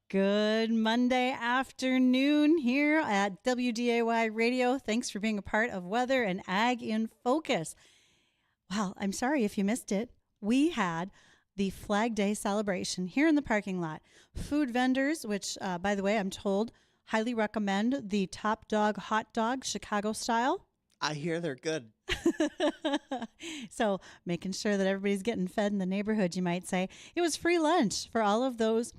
Good Monday afternoon here at WDAY Radio. Thanks for being a part of Weather and Ag in Focus. Well, I'm sorry if you missed it. We had the Flag Day celebration here in the parking lot. Food vendors, which, by the way, I'm told, highly recommend the Top Dog hot dog, Chicago style. I hear they're good. So making sure that everybody's getting fed in the neighborhood, you might say. It was free lunch for all of those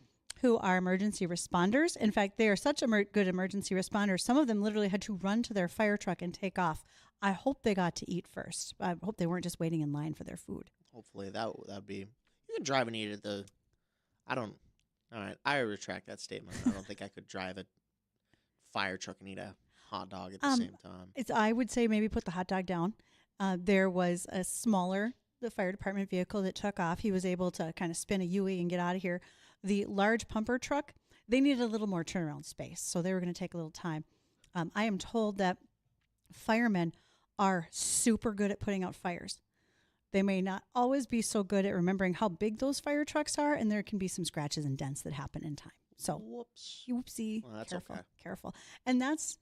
who are emergency responders. In fact, they are such good emergency responders. Some of them literally had to run to their fire truck and take off. I hope they got to eat first. I hope they weren't just waiting in line for their food. Hopefully that'd be. You can drive and eat at the. All right, I retract that statement. I don't think I could drive a fire truck and eat a hot dog at the same time. I would say maybe put the hot dog down. There was a smaller, the fire department vehicle that took off. He was able to kind of spin a U-ey and get out of here. The large pumper truck, they needed a little more turnaround space, so they were going to take a little time. I am told that firemen are super good at putting out fires. They may not always be so good at remembering how big those fire trucks are, and there can be some scratches and dents that happen in time. So, whoopsie, well, that's careful, okay. Careful. And that's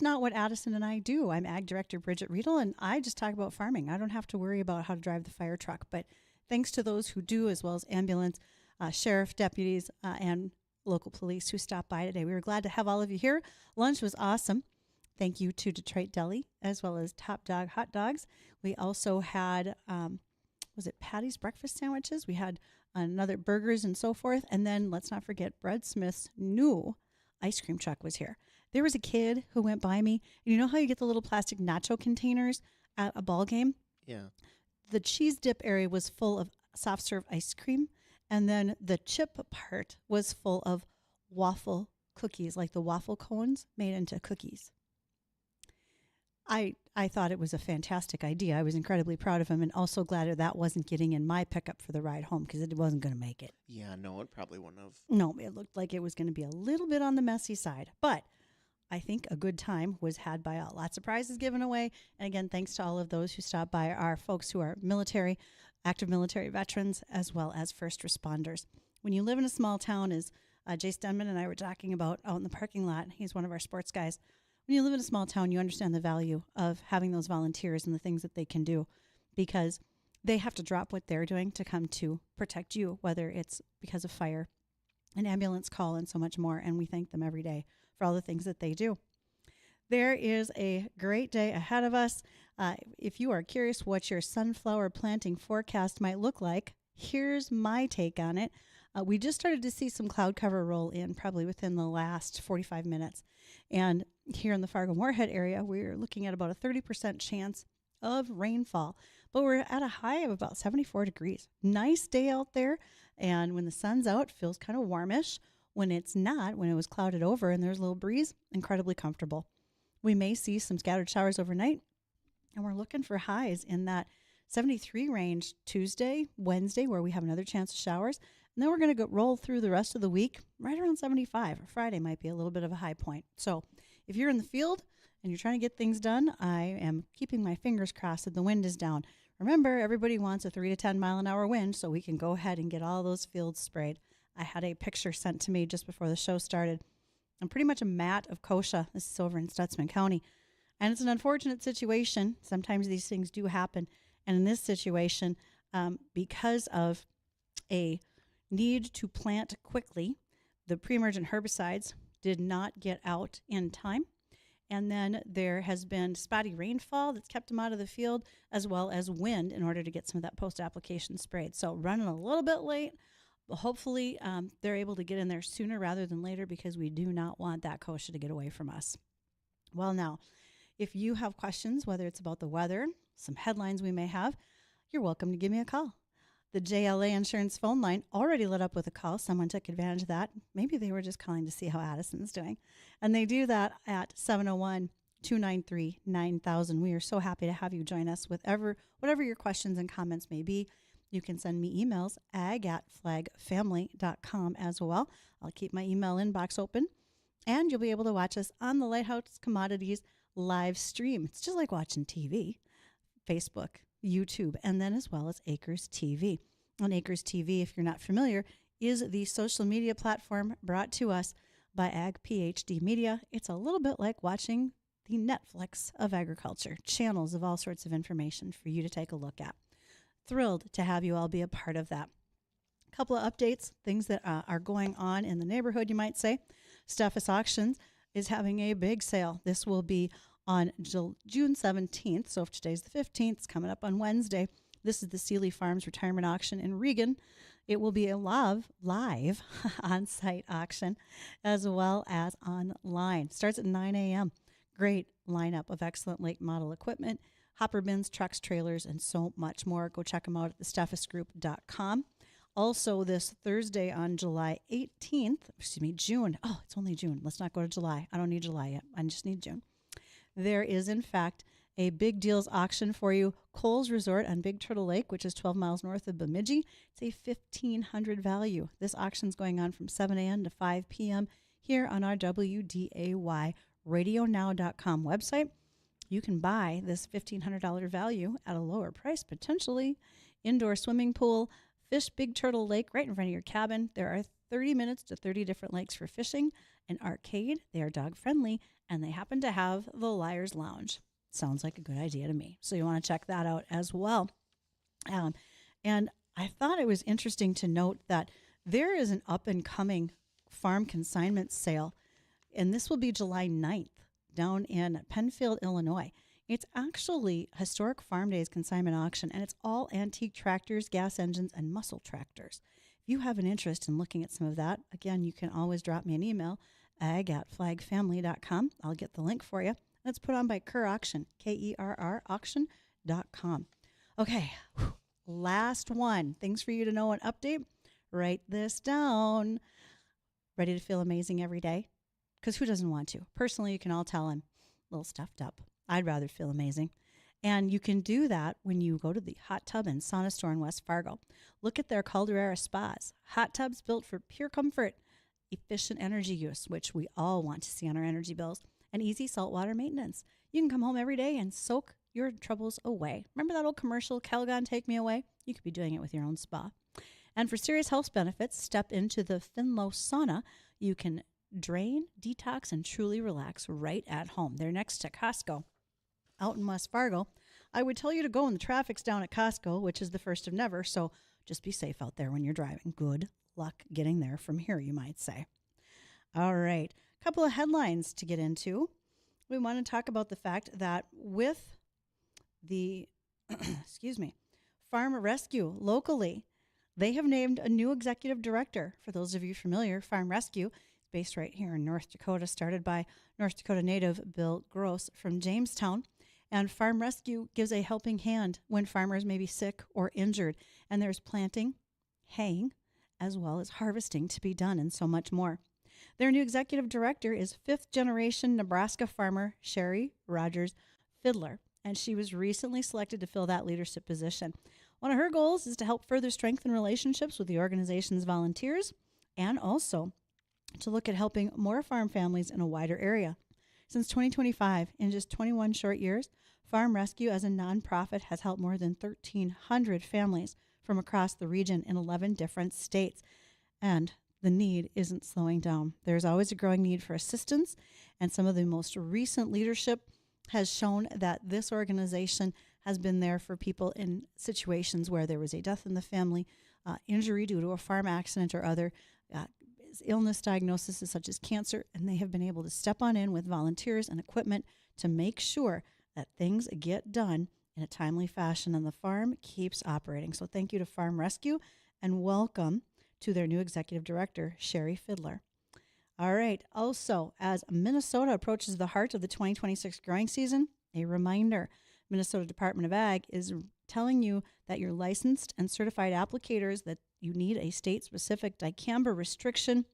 not what Addison and I do. I'm Ag Director Bridgette Readel, and I just talk about farming. I don't have to worry about how to drive the fire truck, but thanks to those who do, as well as ambulance, sheriff, deputies, and local police who stopped by today. We were glad to have all of you here. Lunch was awesome. Thank you to Detroit Deli, as well as Top Dog hot dogs. We also had, was it Patty's breakfast sandwiches? We had another burgers and so forth. And then let's not forget Bread Smith's new ice cream truck was here. There was a kid who went by me. And you know how you get the little plastic nacho containers at a ball game? Yeah. The cheese dip area was full of soft serve ice cream. And then the chip part was full of waffle cookies, like the waffle cones made into cookies. I thought it was a fantastic idea. I was incredibly proud of him and also glad that wasn't getting in my pickup for the ride home because it wasn't going to make it. Yeah, no, it probably wouldn't have. No, it looked like it was going to be a little bit on the messy side. But I think a good time was had by all. Lots of prizes given away. And again, thanks to all of those who stopped by, our folks who are military, active military veterans, as well as first responders. When you live in a small town, as Jay Stenman and I were talking about out in the parking lot, he's one of our sports guys. When you live in a small town, you understand the value of having those volunteers and the things that they can do because they have to drop what they're doing to come to protect you, whether it's because of fire, an ambulance call, and so much more. And we thank them every day for all the things that they do. There is a great day ahead of us. If you are curious what your sunflower planting forecast might look like, here's my take on it. We just started to see some cloud cover roll in probably within the last 45 minutes. And here in the Fargo-Moorhead area, we're looking at about a 30% chance of rainfall. But we're at a high of about 74 degrees. Nice day out there. And when the sun's out, it feels kind of warmish. When it's not, when it was clouded over and there's a little breeze, incredibly comfortable. We may see some scattered showers overnight. And we're looking for highs in that 73 range Tuesday, Wednesday, where we have another chance of showers. And then we're going to roll through the rest of the week right around 75. Friday might be a little bit of a high point. So if you're in the field and you're trying to get things done, I am keeping my fingers crossed that the wind is down. Remember, everybody wants a 3 to 10 mile an hour wind so we can go ahead and get all those fields sprayed. I had a picture sent to me just before the show started. I'm pretty much a mat of kochia. This is over in Stutzman County. And it's an unfortunate situation. Sometimes these things do happen. And in this situation, because of a need to plant quickly, the pre-emergent herbicides did not get out in time. And then there has been spotty rainfall that's kept them out of the field, as well as wind in order to get some of that post-application sprayed. So running a little bit late, but hopefully they're able to get in there sooner rather than later because we do not want that kochia to get away from us. Well, now, if you have questions, whether it's about the weather, some headlines we may have, you're welcome to give me a call. The JLA Insurance phone line already lit up with a call. Someone took advantage of that. Maybe they were just calling to see how Addison's doing. And they do that at 701-293-9000. We are so happy to have you join us with whatever your questions and comments may be. You can send me emails, ag@flagfamily.com as well. I'll keep my email inbox open. And you'll be able to watch us on the Lighthouse Commodities live stream. It's just like watching TV, Facebook, YouTube, and then as well as Acres TV. On Acres TV, if you're not familiar, is the social media platform brought to us by Ag PhD Media. It's a little bit like watching the Netflix of agriculture, channels of all sorts of information for you to take a look at. Thrilled to have you all be a part of that. A couple of updates, things that are going on in the neighborhood, you might say. Steffes Auctions is having a big sale. This will be on June 17th. So if today's the 15th, it's coming up on Wednesday. This is the Seeley Farms Retirement Auction in Regan. It will be a live on-site auction as well as online. Starts at 9 a.m. Great lineup of excellent late model equipment, hopper bins, trucks, trailers, and so much more. Go check them out at thesteffesgroup.com. Also, this Thursday on June. Oh, it's only June. Let's not go to July. I don't need July yet. I just need June. There is, in fact, a big deals auction for you. Coles Resort on Big Turtle Lake, which is 12 miles north of Bemidji. It's a $1,500 value. This auction's going on from 7 a.m. to 5 p.m. here on our WDAY RadioNow.com website. You can buy this $1,500 value at a lower price, potentially. Indoor swimming pool, fish Big Turtle Lake right in front of your cabin. There are 30 minutes to 30 different lakes for fishing. An arcade, they are dog friendly, and they happen to have the Liars Lounge. Sounds like a good idea to me. So you want to check that out as well. And I thought it was interesting to note that there is an up and coming farm consignment sale, and this will be July 9th down in Penfield, Illinois. It's actually Historic Farm Days consignment auction, and it's all antique tractors, gas engines, and muscle tractors. If you have an interest in looking at some of that, again, you can always drop me an email, ag@flagfamily.com. I'll get the link for you. That's put on by Kerr Auction, Kerr auction.com. Okay, last one. Things for you to know and update. Write this down. Ready to feel amazing every day? Because who doesn't want to? Personally, you can all tell I'm a little stuffed up. I'd rather feel amazing. And you can do that when you go to the hot tub and sauna store in West Fargo. Look at their Caldera spas. Hot tubs built for pure comfort, efficient energy use, which we all want to see on our energy bills, and easy saltwater maintenance. You can come home every day and soak your troubles away. Remember that old commercial, Calgon, Take Me Away? You could be doing it with your own spa. And for serious health benefits, step into the Finlow sauna. You can drain, detox, and truly relax right at home. They're next to Costco out in West Fargo. I would tell you to go when the traffic's down at Costco, which is the first of never, so just be safe out there when you're driving. Good luck getting there from here, you might say. All right. Couple of headlines to get into. We want to talk about the fact that with the Farm Rescue locally, they have named a new executive director. For those of you familiar, Farm Rescue, based right here in North Dakota, started by North Dakota native Bill Gross from Jamestown. And Farm Rescue gives a helping hand when farmers may be sick or injured. And there's planting, haying, as well as harvesting to be done, and so much more. Their new executive director is fifth-generation Nebraska farmer Sherry Rogers Fiddler, and she was recently selected to fill that leadership position. One of her goals is to help further strengthen relationships with the organization's volunteers and also to look at helping more farm families in a wider area. Since 2025, in just 21 short years, Farm Rescue as a nonprofit has helped more than 1,300 families from across the region in 11 different states. And the need isn't slowing down. There's always a growing need for assistance, and some of the most recent leadership has shown that this organization has been there for people in situations where there was a death in the family, injury due to a farm accident or other illness diagnoses such as cancer, and they have been able to step on in with volunteers and equipment to make sure that things get done in a timely fashion and the farm keeps operating. So thank you to Farm Rescue, and welcome to their new executive director, Sherry Fiddler. All right. Also, as Minnesota approaches the heart of the 2026 growing season, a reminder, Minnesota Department of Ag is telling you that your licensed and certified applicators that you need a state-specific dicamba restriction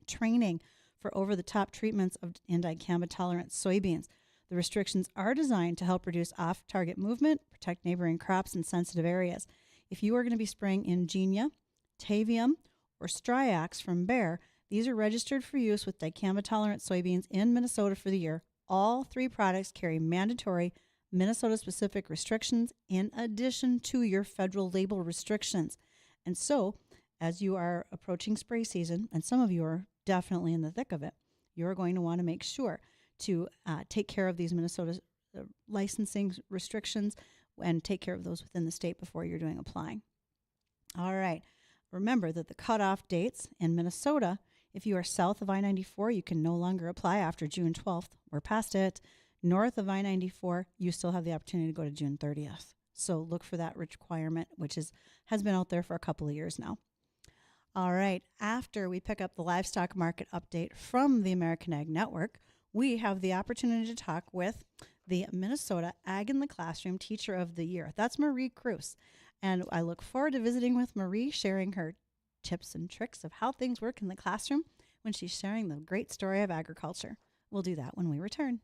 training for over-the-top treatments in dicamba-tolerant soybeans. The restrictions are designed to help reduce off-target movement, protect neighboring crops in sensitive areas. If you are going to be spraying Ingenia, Tavium, or Striax from Bayer, these are registered for use with dicamba-tolerant soybeans in Minnesota for the year. All three products carry mandatory Minnesota-specific restrictions in addition to your federal label restrictions. And so as you are approaching spray season, and some of you are definitely in the thick of it, you're going to want to make sure to take care of these Minnesota licensing restrictions and take care of those within the state before you're doing applying. All right. Remember that the cutoff dates in Minnesota, if you are south of I-94, you can no longer apply after June 12th. We're past it. North of I-94, you still have the opportunity to go to June 30th. So look for that requirement, which has been out there for a couple of years now. All right. After we pick up the livestock market update from the American Ag Network, we have the opportunity to talk with the Minnesota Ag in the Classroom Teacher of the Year. That's Marie Kruse. And I look forward to visiting with Marie, sharing her tips and tricks of how things work in the classroom when she's sharing the great story of agriculture. We'll do that when we return.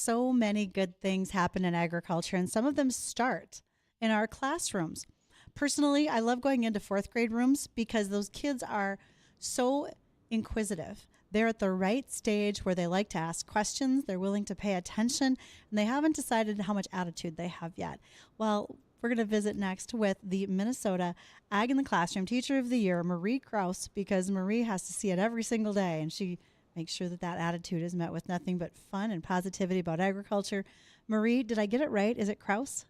so many good things happen in agriculture, and some of them start in our classrooms. Personally, I love going into fourth grade rooms because those kids are so inquisitive. They're at the right stage where they like to ask questions, they're willing to pay attention, and they haven't decided how much attitude they have yet. Well, we're going to visit next with the Minnesota Ag in the Classroom Teacher of the Year, Marie Kruse, because Marie has to see it every single day, and she makes sure that that attitude is met with nothing but fun and positivity about agriculture. Marie, did I get it right? Is it Krause?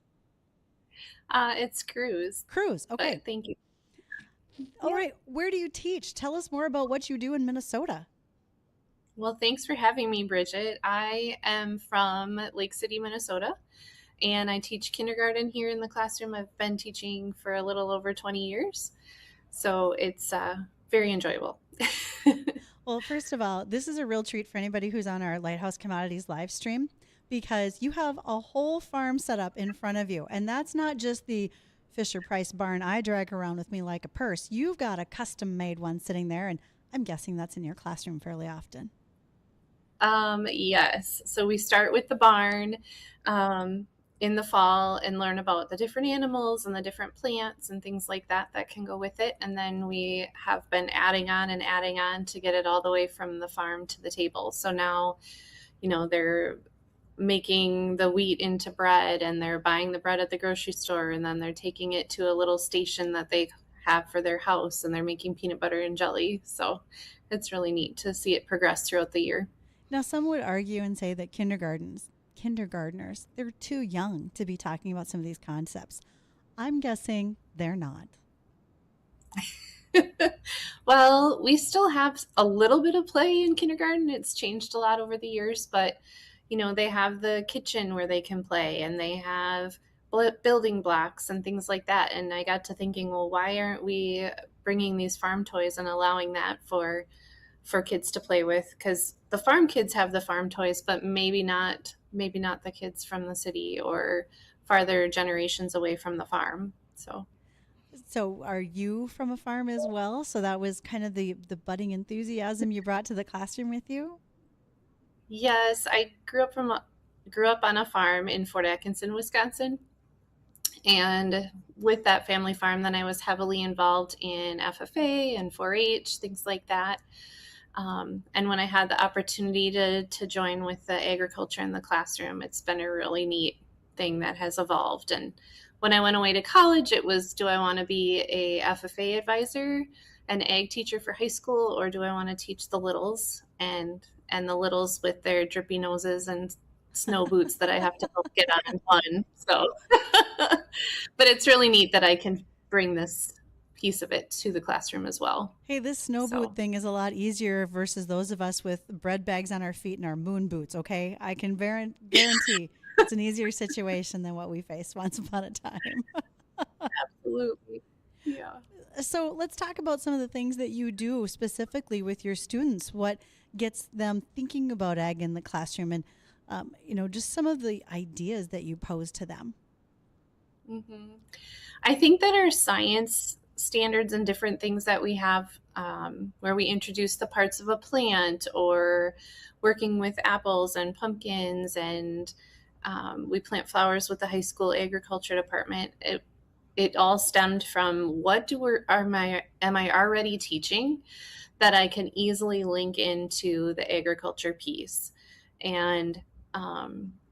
It's Kruse. Kruse, okay. But thank you. All right. Where do you teach? Tell us more about what you do in Minnesota. Well, thanks for having me, Bridgette. I am from Lake City, Minnesota, and I teach kindergarten here in the classroom. I've been teaching for a little over 20 years, so it's very enjoyable. Well, first of all, this is a real treat for anybody who's on our Lighthouse Commodities live stream because you have a whole farm set up in front of you. And that's not just the Fisher Price barn I drag around with me like a purse. You've got a custom made one sitting there, and I'm guessing that's in your classroom fairly often. Yes. So we start with the barn in the fall and learn about the different animals and the different plants and things like that that can go with it. And then we have been adding on and adding on to get it all the way from the farm to the table. So now, they're making the wheat into bread, and they're buying the bread at the grocery store, and then they're taking it to a little station that they have for their house, and they're making peanut butter and jelly. So it's really neat to see it progress throughout the year. Now, some would argue and say that kindergartners, they're too young to be talking about some of these concepts. I'm guessing they're not. Well, we still have a little bit of play in kindergarten. It's changed a lot over the years, but they have the kitchen where they can play, and they have building blocks and things like that. And I got to thinking, well, why aren't we bringing these farm toys and allowing that for kids to play with? Because the farm kids have the farm toys, but maybe not the kids from the city or farther generations away from the farm. So are you from a farm as well? So that was kind of the budding enthusiasm you brought to the classroom with you? Yes, I grew up on a farm in Fort Atkinson, Wisconsin. And with that family farm, then I was heavily involved in FFA and 4-H, things like that. And when I had the opportunity to join with the agriculture in the classroom, it's been a really neat thing that has evolved. And when I went away to college, it was, do I want to be a FFA advisor, an ag teacher for high school, or do I want to teach the littles and the littles with their drippy noses and snow boots that I have to help get on and fun. So, but it's really neat that I can bring this piece of it to the classroom as well. Hey, this snow boot thing is a lot easier versus those of us with bread bags on our feet and our moon boots, okay? I can guarantee it's an easier situation than what we faced once upon a time. Absolutely. Yeah. So let's talk about some of the things that you do specifically with your students. What gets them thinking about ag in the classroom, and just some of the ideas that you pose to them. Mm-hmm. I think that our science standards and different things that we have, where we introduce the parts of a plant, or working with apples and pumpkins, and we plant flowers with the high school agriculture department. It all stemmed from what am I already teaching that I can easily link into the agriculture piece. And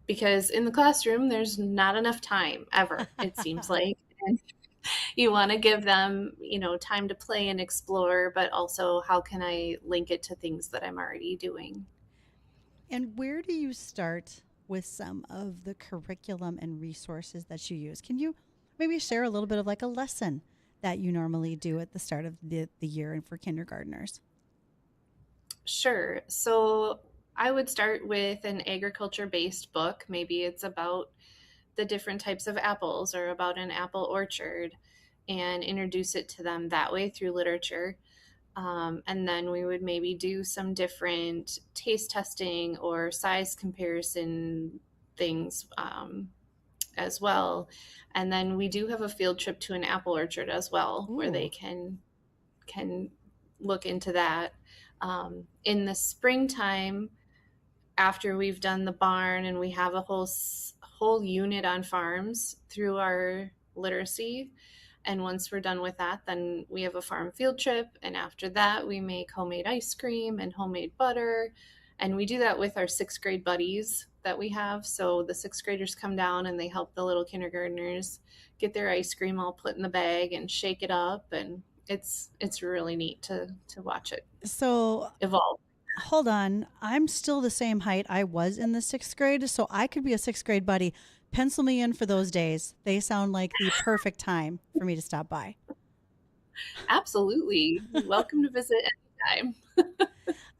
because in the classroom, there's not enough time ever, it seems like. And you want to give them, time to play and explore, but also how can I link it to things that I'm already doing? And where do you start with some of the curriculum and resources that you use? Can you maybe share a little bit of like a lesson that you normally do at the start of the year and for kindergartners? Sure. So I would start with an agriculture-based book. Maybe it's about the different types of apples or about an apple orchard, and introduce it to them that way through literature. And then we would maybe do some different taste testing or size comparison things as well. And then we do have a field trip to an apple orchard as well. Ooh. Where they can look into that. In the springtime, after we've done the barn and we have a whole unit on farms through our literacy. And once we're done with that, then we have a farm field trip. And after that, we make homemade ice cream and homemade butter. And we do that with our sixth grade buddies that we have. So the sixth graders come down and they help the little kindergartners get their ice cream all put in the bag and shake it up. And it's really neat to watch it So evolve. hold on. I'm still the same height I was in the sixth grade, so I could be a sixth grade buddy. Pencil me in for those days. They sound like the perfect time for me to stop by. Absolutely. Welcome to visit anytime.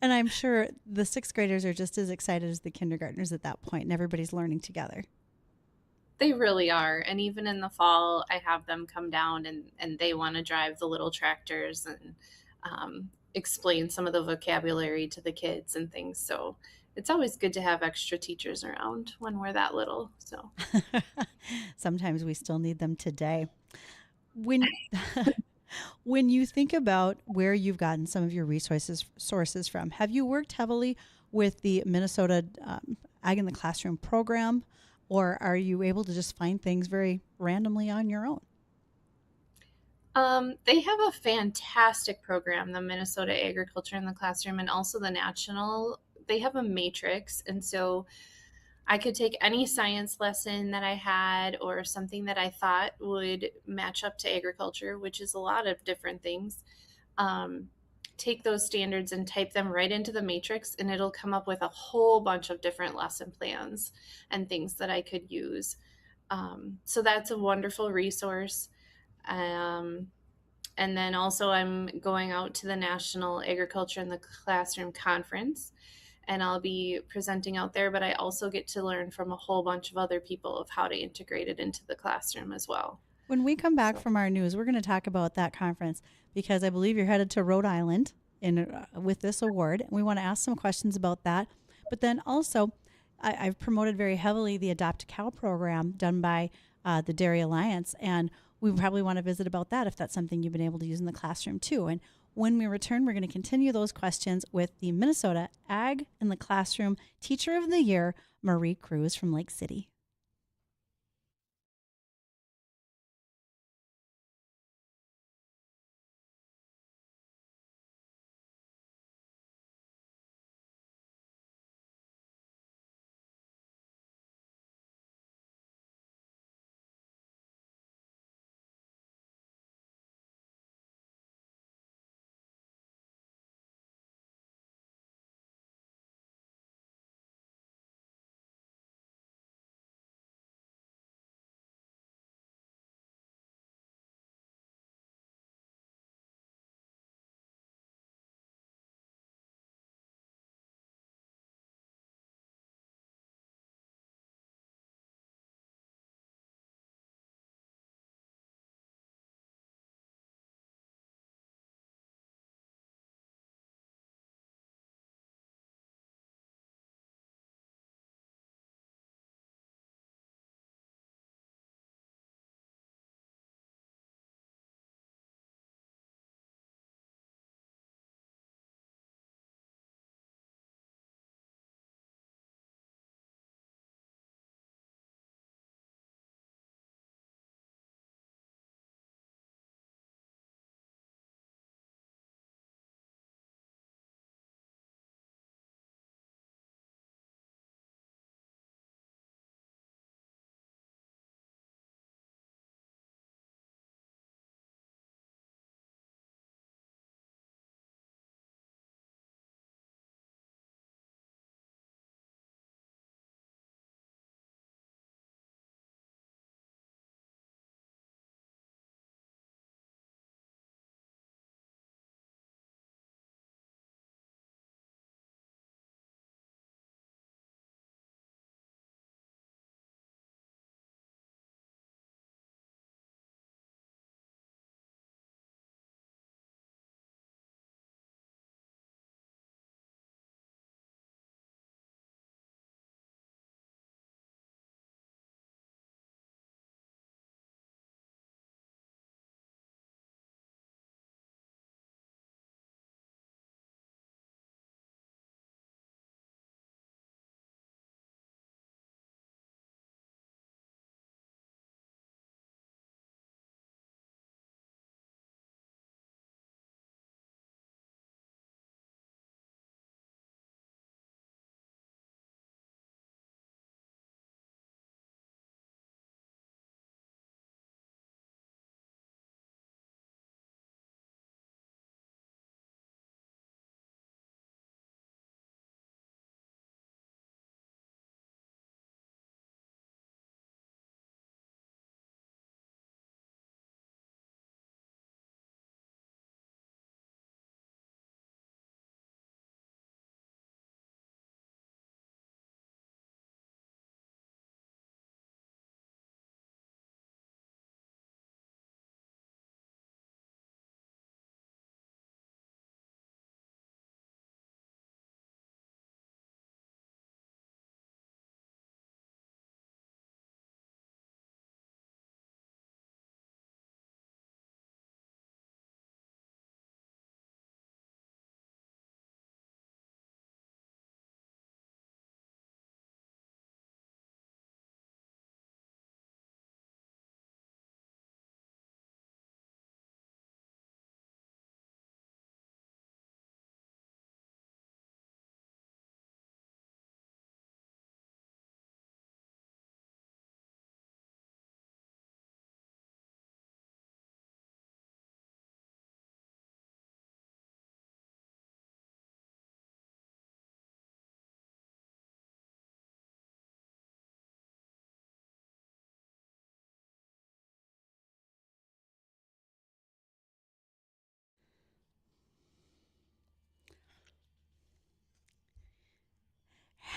And I'm sure the sixth graders are just as excited as the kindergartners at that point, and everybody's learning together. They really are. And even in the fall, I have them come down and they want to drive the little tractors and explain some of the vocabulary to the kids and things. So it's always good to have extra teachers around when we're that little. So Sometimes we still need them today. When when you think about where you've gotten some of your sources from, have you worked heavily with the Minnesota Ag in the Classroom program, or are you able to just find things very randomly on your own? they have a fantastic program, the Minnesota Agriculture in the Classroom, and also the national. They have a matrix. And so I could take any science lesson that I had or something that I thought would match up to agriculture, which is a lot of different things. Um, take those standards and type them right into the matrix, and it'll come up with a whole bunch of different lesson plans and things that I could use. So that's a wonderful resource. Um, and then also, I'm going out to the National Agriculture in the Classroom Conference, and I'll be presenting out there, but I also get to learn from a whole bunch of other people of how to integrate it into the classroom as well. When we come back So, from our news, we're going to talk about that conference because I believe you're headed to Rhode Island with this award. And we want to ask some questions about that. But then also, I've promoted very heavily the Adopt a Cow program done by the Dairy Alliance. And we probably want to visit about that if that's something you've been able to use in the classroom too. And when we return, we're going to continue those questions with the Minnesota Ag in the Classroom Teacher of the Year, Marie Kruse from Lake City.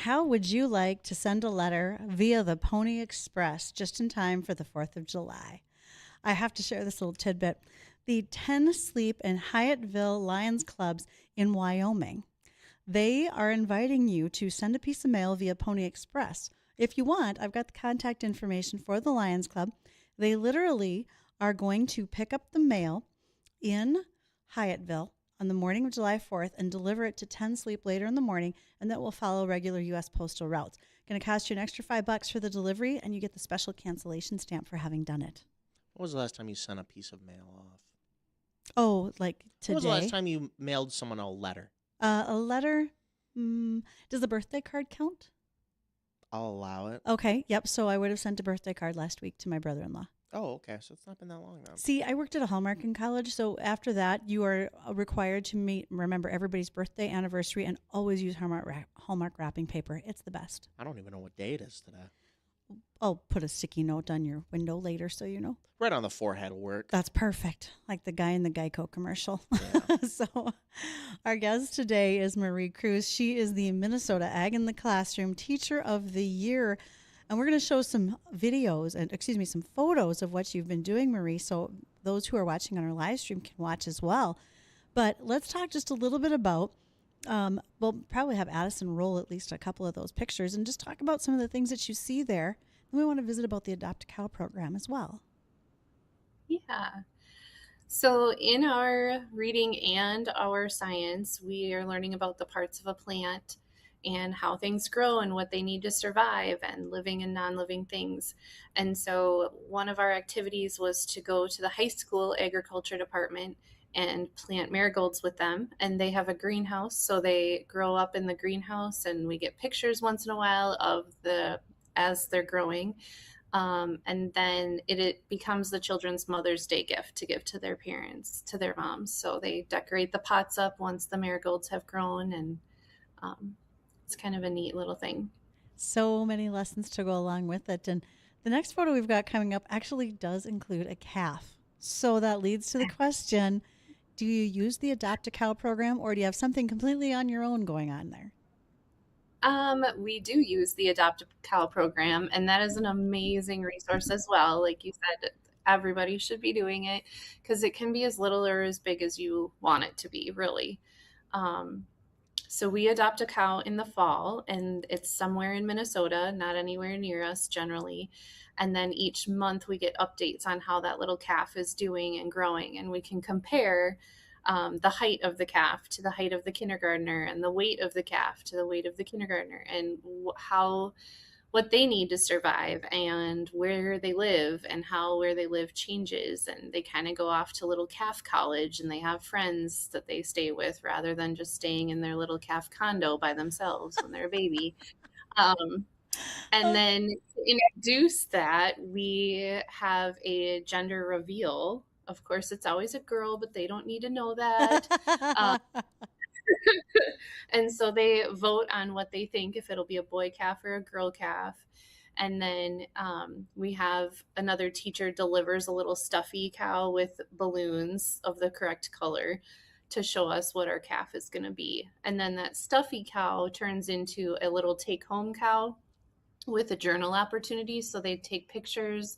How would you like to send a letter via the Pony Express just in time for the 4th of July? I have to share this little tidbit. The 10 Sleep and Hyattville Lions Clubs in Wyoming, they are inviting you to send a piece of mail via Pony Express. If you want, I've got the contact information for the Lions Club. They literally are going to pick up the mail in Hyattville on the morning of July 4th and deliver it to 10 Sleep later in the morning, and that will follow regular U.S. postal routes. Going to cost you an extra $5 for the delivery, and you get the special cancellation stamp for having done it. When was the last time you sent a piece of mail off? Oh, like today? When was the last time you mailed someone a letter? A letter? Does the birthday card count? I'll allow it. Okay, yep. So I would have sent a birthday card last week to my brother-in-law. Oh, okay. So it's not been that long now. See, I worked at a Hallmark in college, so after that, you are required to remember everybody's birthday, anniversary, and always use Hallmark wrapping paper. It's the best. I don't even know what day it is today. I'll put a sticky note on your window later so you know. Right on the forehead will work. That's perfect, like the guy in the Geico commercial. Yeah. So our guest today is Marie Kruse. She is the Minnesota Ag in the Classroom Teacher of the Year. And we're going to show some videos and, some photos of what you've been doing, Marie, so those who are watching on our live stream can watch as well. But let's talk just a little bit about, we'll probably have Addison roll at least a couple of those pictures and just talk about some of the things that you see there. And we want to visit about the Adopt a Cow program as well. Yeah. So in our reading and our science, we are learning about the parts of a plant and how things grow and what they need to survive, and living and non-living things. And so one of our activities was to go to the high school agriculture department and plant marigolds with them. And they have a greenhouse, so they grow up in the greenhouse, and we get pictures once in a while of as they're growing. And then it becomes the children's Mother's Day gift to give to their parents, to their moms. So they decorate the pots up once the marigolds have grown, and it's kind of a neat little thing. So many lessons to go along with it. And the next photo we've got coming up actually does include a calf. So that leads to the question, do you use the Adopt a Cow program, or do you have something completely on your own going on there? We do use the Adopt a Cow program, and that is an amazing resource as well. Like you said, everybody should be doing it because it can be as little or as big as you want it to be, really. So we adopt a cow in the fall, and it's somewhere in Minnesota, not anywhere near us generally. And then each month we get updates on how that little calf is doing and growing, and we can compare the height of the calf to the height of the kindergartner, and the weight of the calf to the weight of the kindergartner, and what they need to survive, and where they live, and how where they live changes. And they kind of go off to little calf college, and they have friends that they stay with rather than just staying in their little calf condo by themselves when they're a baby. And then to introduce that, we have a gender reveal. Of course, it's always a girl, but they don't need to know that. And so they vote on what they think, if it'll be a boy calf or a girl calf. And then we have another teacher delivers a little stuffy cow with balloons of the correct color to show us what our calf is going to be. And then that stuffy cow turns into a little take-home cow with a journal opportunity. So they take pictures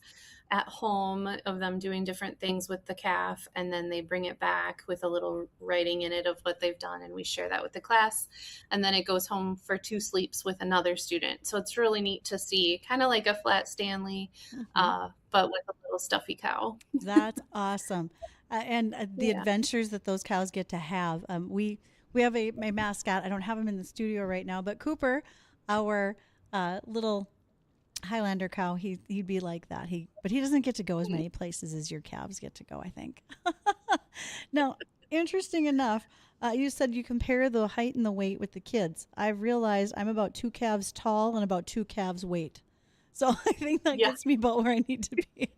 at home of them doing different things with the calf, and then they bring it back with a little writing in it of what they've done, and we share that with the class. And then it goes home for 2 sleeps with another student. So it's really neat to see, kind of like a flat Stanley, but with a little stuffy cow. That's awesome. And the adventures that those cows get to have. We have a mascot. I don't have him in the studio right now, but Cooper, our little Highlander cow, he'd be like that. But he doesn't get to go as many places as your calves get to go, I think. Now, interesting enough, you said you compare the height and the weight with the kids. I've realized I'm about 2 calves tall and about 2 calves weight. So I think that gets me about where I need to be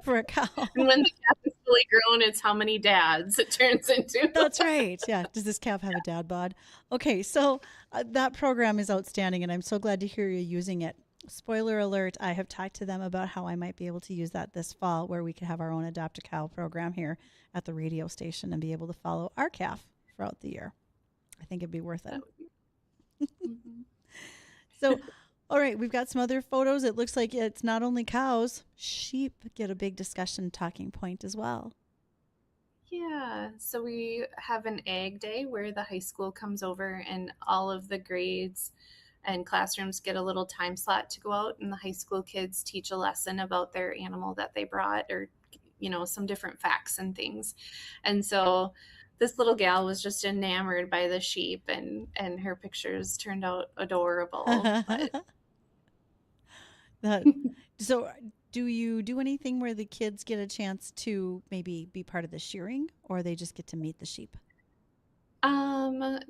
for a cow. And when the calf is fully grown, it's how many dads it turns into. That's right. Yeah. Does this calf have a dad bod? Okay. So that program is outstanding, and I'm so glad to hear you're using it. Spoiler alert, I have talked to them about how I might be able to use that this fall, where we could have our own Adopt a Cow program here at the radio station and be able to follow our calf throughout the year. I think it'd be worth it. Mhm. So, all right, we've got some other photos. It looks like it's not only cows, sheep get a big discussion talking point as well. Yeah, so we have an ag day where the high school comes over and all of the grades and classrooms get a little time slot to go out, and the high school kids teach a lesson about their animal that they brought, or some different facts and things. And so this little gal was just enamored by the sheep, and her pictures turned out adorable. But That, so, do you do anything where the kids get a chance to maybe be part of the shearing, or they just get to meet the sheep?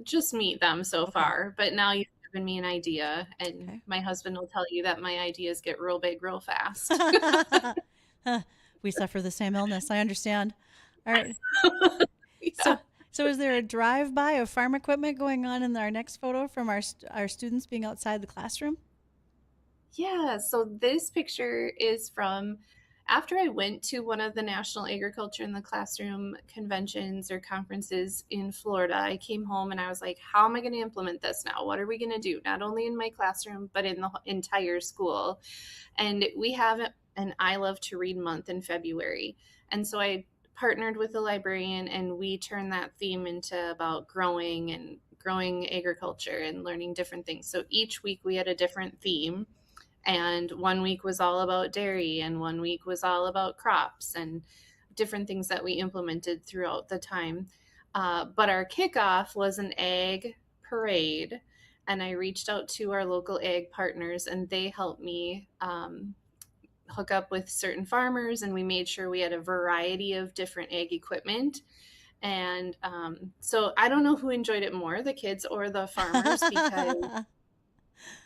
just meet them so Okay. far, but now you've given me an idea, and Okay. my husband will tell you that my ideas get real big real fast. We suffer the same illness. I understand. All right. Yeah. So, so is there a drive-by of farm equipment going on in our next photo from our students being outside the classroom? Yeah, so this picture is from after I went to one of the National Agriculture in the Classroom conventions or conferences in Florida. I came home and I was like, how am I going to implement this now? What are we going to do? Not only in my classroom, but in the entire school. And we have an I Love to Read month in February. And so I partnered with a librarian and we turned that theme into about growing agriculture and learning different things. So each week we had a different theme, and one week was all about dairy and one week was all about crops and different things that we implemented throughout the time. But our kickoff was an ag parade, and I reached out to our local ag partners and they helped me hook up with certain farmers, and we made sure we had a variety of different ag equipment. And so I don't know who enjoyed it more, the kids or the farmers, because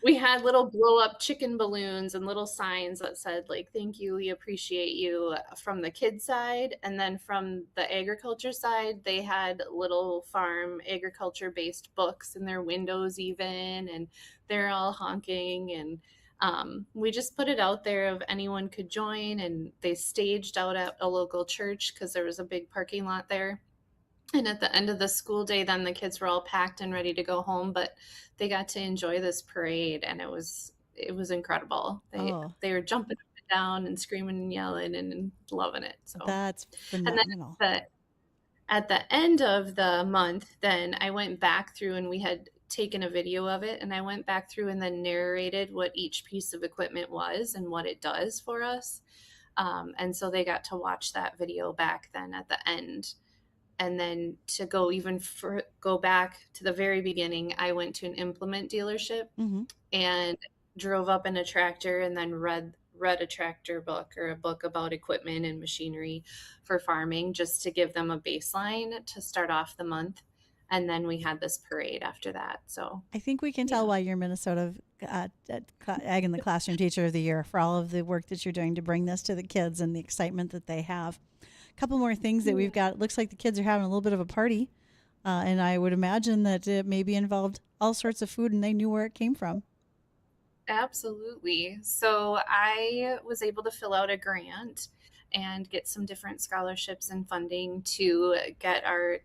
we had little blow up chicken balloons and little signs that said, like, thank you, we appreciate you, from the kids side. And then from the agriculture side, they had little farm agriculture based books in their windows even, and they're all honking. And we just put it out there if anyone could join, and they staged out at a local church because there was a big parking lot there. And at the end of the school day, then the kids were all packed and ready to go home, but they got to enjoy this parade, and it was incredible. They Oh, they were jumping up and down and screaming and yelling and loving it. So, that's and then phenomenal. at the end of the month, then I went back through and we had taken a video of it, and I went back through and then narrated what each piece of equipment was and what it does for us. And so they got to watch that video back then at the end. And then to go back to the very beginning, I went to an implement dealership Hmm. and drove up in a tractor and then read a tractor book or a book about equipment and machinery for farming, just to give them a baseline to start off the month. And then we had this parade after that. So I think we can tell yeah. why you're Minnesota Ag in the Classroom Teacher of the Year for all of the work that you're doing to bring this to the kids and the excitement that they have. A couple more things that we've got. It looks like the kids are having a little bit of a party, and I would imagine that it maybe involved all sorts of food, and they knew where it came from. Absolutely. So I was able to fill out a grant and get some different scholarships and funding to get our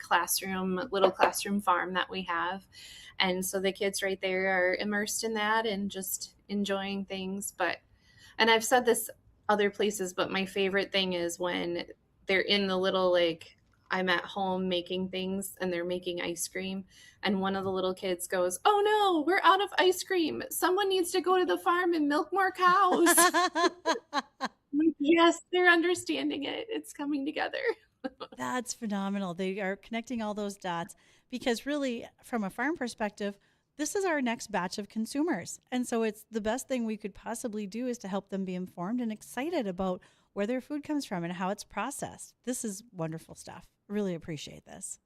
little classroom farm that we have. And so the kids right there are immersed in that and just enjoying things. And I've said this other places, but my favorite thing is when they're in the little, like, I'm at home making things and they're making ice cream, and one of the little kids goes, "Oh no, we're out of ice cream. Someone needs to go to the farm and milk more cows." Like, yes, they're understanding it. It's coming together. That's phenomenal. They are connecting all those dots because, really, from a farm perspective, this is our next batch of consumers. And so it's the best thing we could possibly do is to help them be informed and excited about where their food comes from and how it's processed. This is wonderful stuff. Really appreciate this.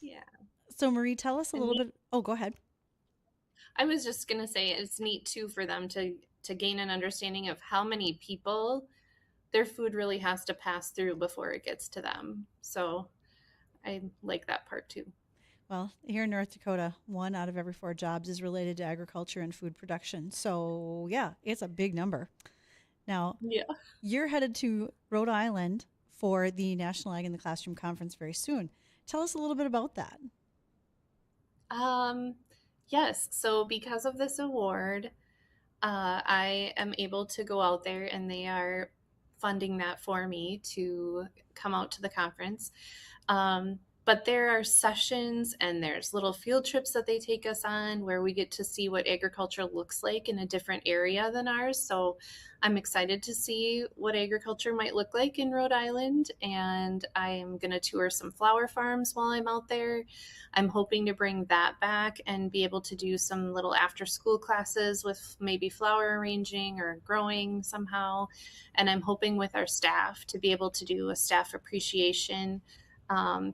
Yeah. So, Marie, tell us a And little bit. Oh, go ahead. I was just going to say it's neat too for them to gain an understanding of how many people their food really has to pass through before it gets to them. So I like that part too. Well, here in North Dakota, 1 out of every 4 jobs is related to agriculture and food production. So, yeah, it's a big number. Now, Yeah. you're headed to Rhode Island for the National Ag in the Classroom Conference very soon. Tell us a little bit about that. Um, Yes. So because of this award, I am able to go out there and they are funding that for me to come out to the conference. But there are sessions and there's little field trips that they take us on where we get to see what agriculture looks like in a different area than ours. So I'm excited to see what agriculture might look like in Rhode Island. And I'm going to tour some flower farms while I'm out there. I'm hoping to bring that back and be able to do some little after school classes with maybe flower arranging or growing somehow. And I'm hoping with our staff to be able to do a staff appreciation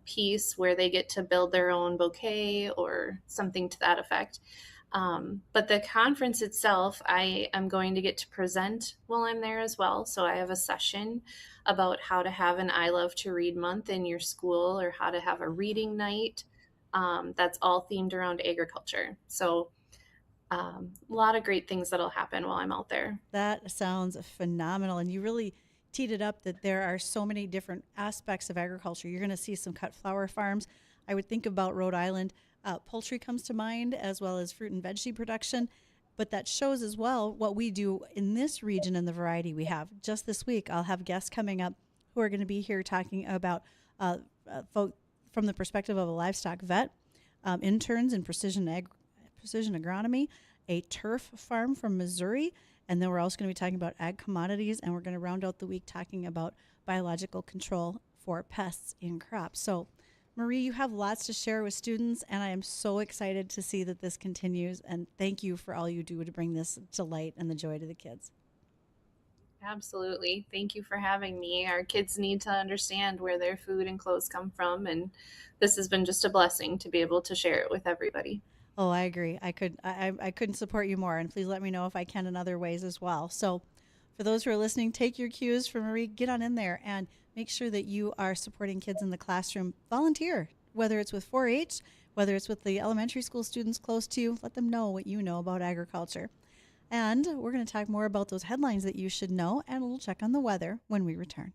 piece where they get to build their own bouquet or something to that effect. But the conference itself, I am going to get to present while I'm there as well. So I have a session about how to have an I Love to Read month in your school or how to have a reading night that's all themed around agriculture. So a lot of great things that'll happen while I'm out there. That sounds phenomenal. And you really teed it up that there are so many different aspects of agriculture. You're going to see some cut flower farms. I would think about Rhode Island. Poultry comes to mind, as well as fruit and veggie production. But that shows as well what we do in this region and the variety we have. Just this week, I'll have guests coming up who are going to be here talking about folk from the perspective of a livestock vet, interns in precision agronomy, a turf farm from Missouri, and then we're also going to be talking about ag commodities, and we're going to round out the week talking about biological control for pests in crops. So, Marie, you have lots to share with students, and I am so excited to see that this continues. And thank you for all you do to bring this delight and the joy to the kids. Absolutely. Thank you for having me. Our kids need to understand where their food and clothes come from, and this has been just a blessing to be able to share it with everybody. Oh, I agree. I couldn't support you more, and please let me know if I can in other ways as well. So, for those who are listening, take your cues from Marie. Get on in there and make sure that you are supporting kids in the classroom. Volunteer, whether it's with 4-H, whether it's with the elementary school students close to you. Let them know what you know about agriculture. And we're going to talk more about those headlines that you should know, and we'll check on the weather when we return.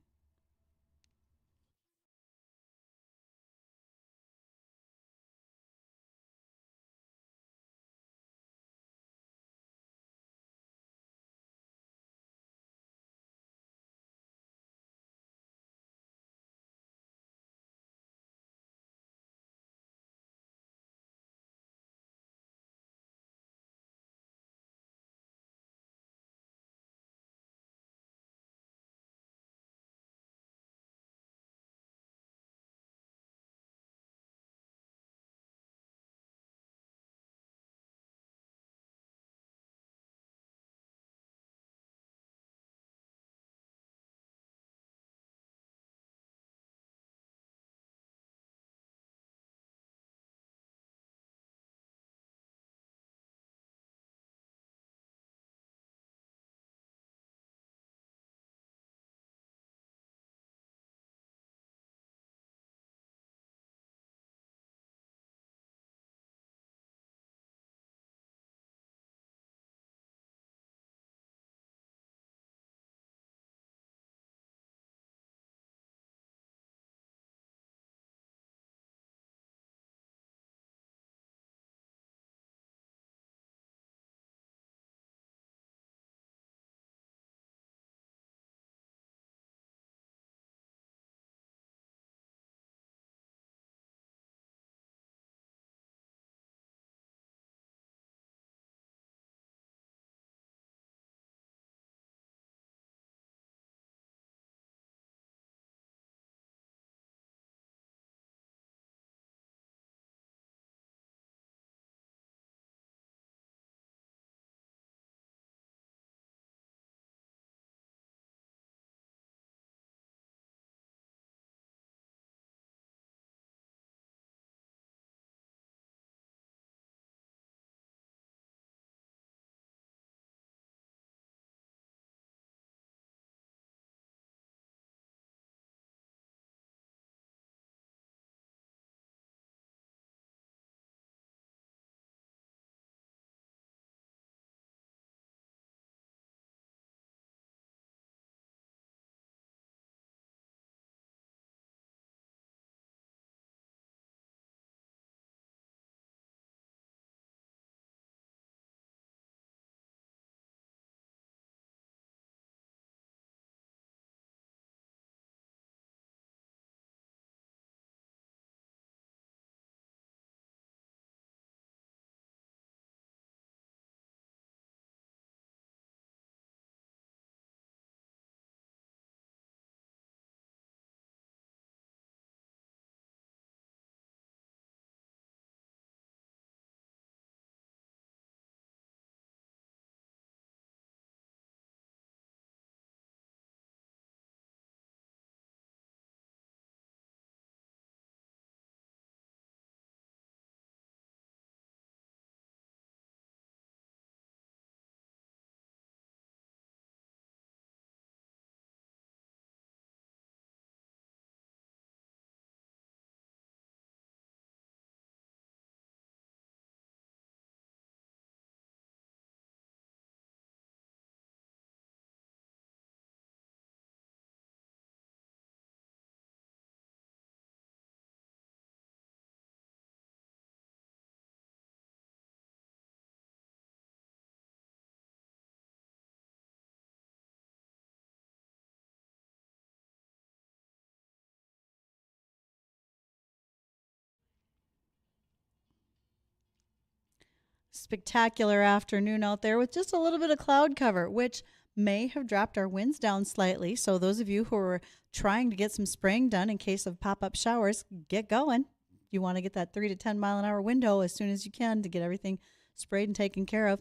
spectacular afternoon out there with just a little bit of cloud cover, which may have dropped our winds down slightly. So those of you who are trying to get some spraying done in case of pop-up showers, get going. You want to get that 3 to 10 mile an hour window as soon as you can to get everything sprayed and taken care of.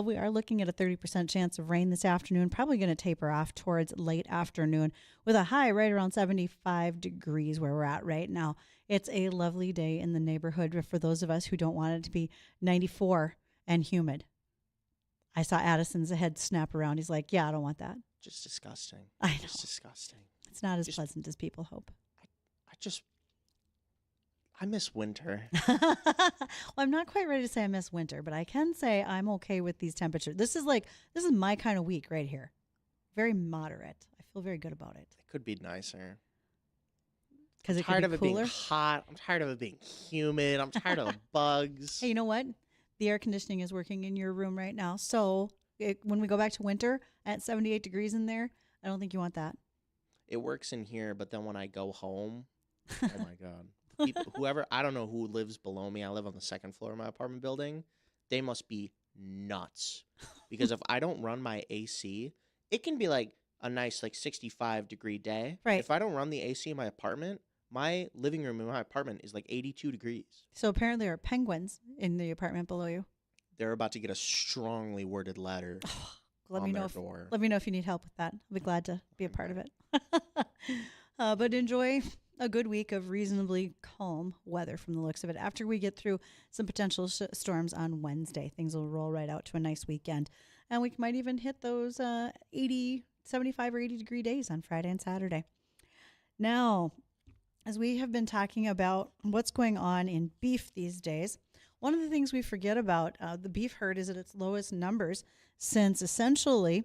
We are looking at a 30% chance of rain this afternoon, probably going to taper off towards late afternoon with a high right around 75 degrees where we're at right now. It's a lovely day in the neighborhood for those of us who don't want it to be 94 and humid. I saw Addison's head snap around. He's like, yeah, I don't want that. Just disgusting. I know. Just disgusting. It's not as pleasant as people hope. I miss winter. Well, I'm not quite ready to say I miss winter, but I can say I'm okay with these temperatures. This is my kind of week right here. Very moderate. I feel very good about it. It could be nicer. Because I'm it tired could be of it cooler. being hot. I'm tired of it being humid. I'm tired of the bugs. Hey, you know what? The air conditioning is working in your room right now. So when we go back to winter at 78 degrees in there, I don't think you want that. It works in here, but then when I go home, oh my God. Whoever, I don't know who lives below me. I live on the second floor of my apartment building. They must be nuts. Because if I don't run my AC, it can be like a nice 65-degree day. Right. If I don't run the AC in my apartment, my living room in my apartment is like 82 degrees. So apparently there are penguins in the apartment below you. They're about to get a strongly worded letter Let on me know their if door. Let me know if you need help with that. I'll be glad to be a part of it. But enjoy a good week of reasonably calm weather from the looks of it. After we get through some potential storms on Wednesday, things will roll right out to a nice weekend. And we might even hit those 75 or 80 degree days on Friday and Saturday. Now, as we have been talking about what's going on in beef these days, one of the things we forget about the beef herd is at its lowest numbers since essentially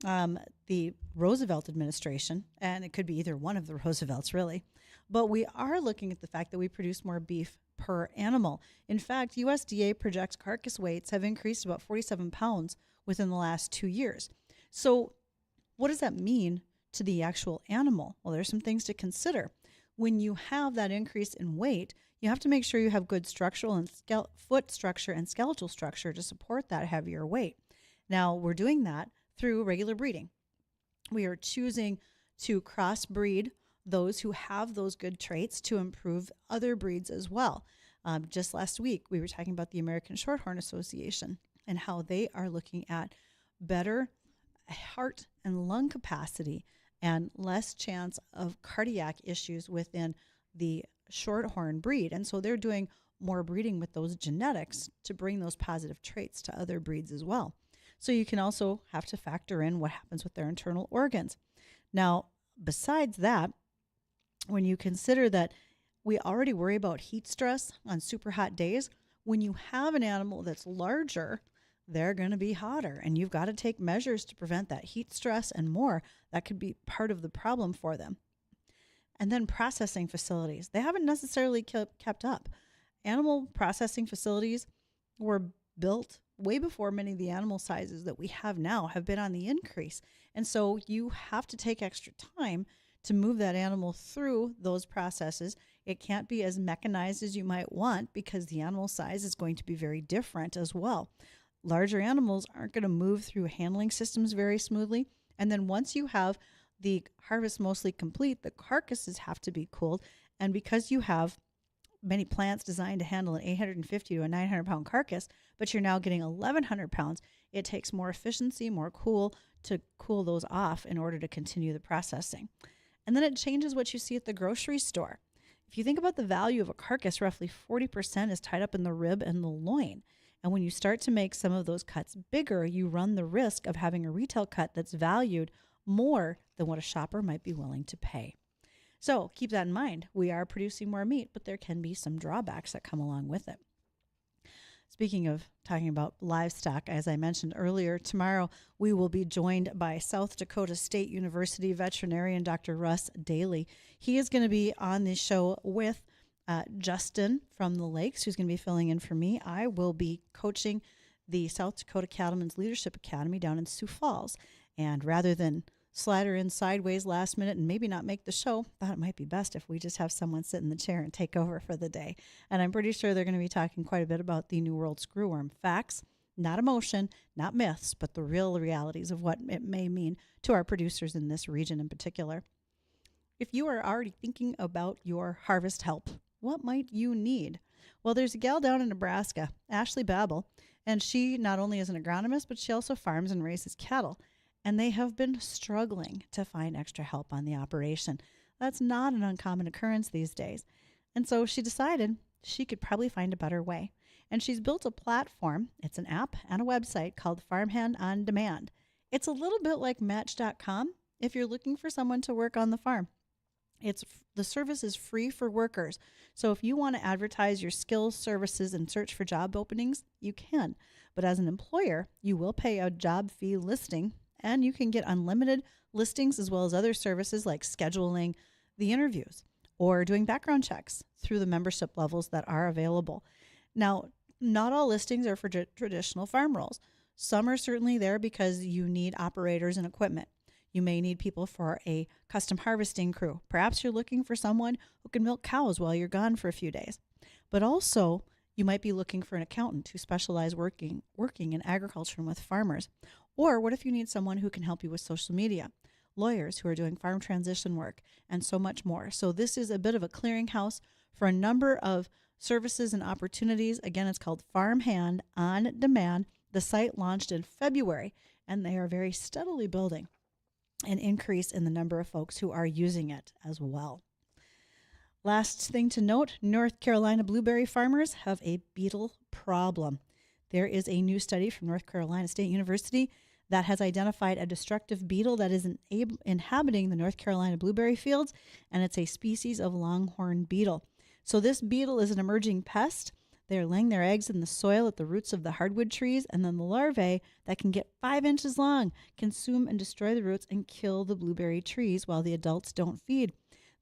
the Roosevelt administration, and it could be either one of the Roosevelts really, but we are looking at the fact that we produce more beef per animal. In fact, USDA projects carcass weights have increased about 47 pounds within the last 2 years. So what does that mean to the actual animal? Well, there's some things to consider. When you have that increase in weight, you have to make sure you have good structural and foot structure and skeletal structure to support that heavier weight. Now, we're doing that through regular breeding. We are choosing to crossbreed those who have those good traits to improve other breeds as well. Just last week, we were talking about the American Shorthorn Association and how they are looking at better heart and lung capacity and less chance of cardiac issues within the Shorthorn breed. And so they're doing more breeding with those genetics to bring those positive traits to other breeds as well. So you can also have to factor in what happens with their internal organs. Now, besides that, when you consider that we already worry about heat stress on super hot days, when you have an animal that's larger, they're going to be hotter, and you've got to take measures to prevent that heat stress and more. That could be part of the problem for them. And then processing facilities. They haven't necessarily kept up. Animal processing facilities were built way before many of the animal sizes that we have now have been on the increase. And so you have to take extra time to move that animal through those processes. It can't be as mechanized as you might want because the animal size is going to be very different as well. Larger animals aren't going to move through handling systems very smoothly. And then once you have the harvest mostly complete, the carcasses have to be cooled. And because you have many plants designed to handle an 850 to a 900 pound carcass, but you're now getting 1,100 pounds, it takes more efficiency, more cool to cool those off in order to continue the processing. And then it changes what you see at the grocery store. If you think about the value of a carcass, roughly 40% is tied up in the rib and the loin. And when you start to make some of those cuts bigger, you run the risk of having a retail cut that's valued more than what a shopper might be willing to pay. So keep that in mind. We are producing more meat, but there can be some drawbacks that come along with it. Speaking of talking about livestock, as I mentioned earlier, tomorrow we will be joined by South Dakota State University veterinarian Dr. Russ Daly. He is going to be on the show with Justin from the Lakes, who's going to be filling in for me. I will be coaching the South Dakota Cattlemen's Leadership Academy down in Sioux Falls. And rather than slide her in sideways last minute and maybe not make the show, thought it might be best if we just have someone sit in the chair and take over for the day. And I'm pretty sure they're going to be talking quite a bit about the New World screwworm. Facts, not emotion, not myths, but the real realities of what it may mean to our producers in this region in particular. If you are already thinking about your harvest help, what might you need? Well, there's a gal down in Nebraska, Ashley Babel, and she not only is an agronomist, but she also farms and raises cattle. And they have been struggling to find extra help on the operation. That's not an uncommon occurrence these days. And so she decided she could probably find a better way. And she's built a platform. It's an app and a website called Farmhand on Demand. It's a little bit like Match.com if you're looking for someone to work on the farm. The service is free for workers. So if you want to advertise your skills, services, and search for job openings, you can. But as an employer, you will pay a job fee listing, and you can get unlimited listings as well as other services like scheduling the interviews or doing background checks through the membership levels that are available. Now, not all listings are for traditional farm roles. Some are certainly there because you need operators and equipment. You may need people for a custom harvesting crew. Perhaps you're looking for someone who can milk cows while you're gone for a few days. But also, you might be looking for an accountant who specializes working in agriculture and with farmers. Or what if you need someone who can help you with social media, lawyers who are doing farm transition work, and so much more. So this is a bit of a clearinghouse for a number of services and opportunities. Again, it's called Farmhand on Demand. The site launched in February, and they are very steadily building an increase in the number of folks who are using it as well. Last thing to note, North Carolina blueberry farmers have a beetle problem. There is a new study from North Carolina State University that has identified a destructive beetle that is inhabiting the North Carolina blueberry fields, and it's a species of longhorn beetle. So this beetle is an emerging pest. They're laying their eggs in the soil at the roots of the hardwood trees, and then the larvae that can get 5 inches long consume and destroy the roots and kill the blueberry trees while the adults don't feed.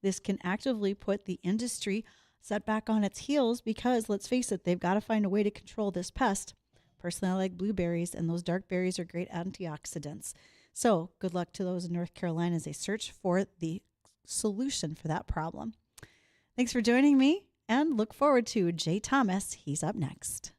This can actively put the industry set back on its heels because, let's face it, they've got to find a way to control this pest. Personally, I like blueberries, and those dark berries are great antioxidants. So good luck to those in North Carolina as they search for the solution for that problem. Thanks for joining me, and look forward to Jay Thomas. He's up next.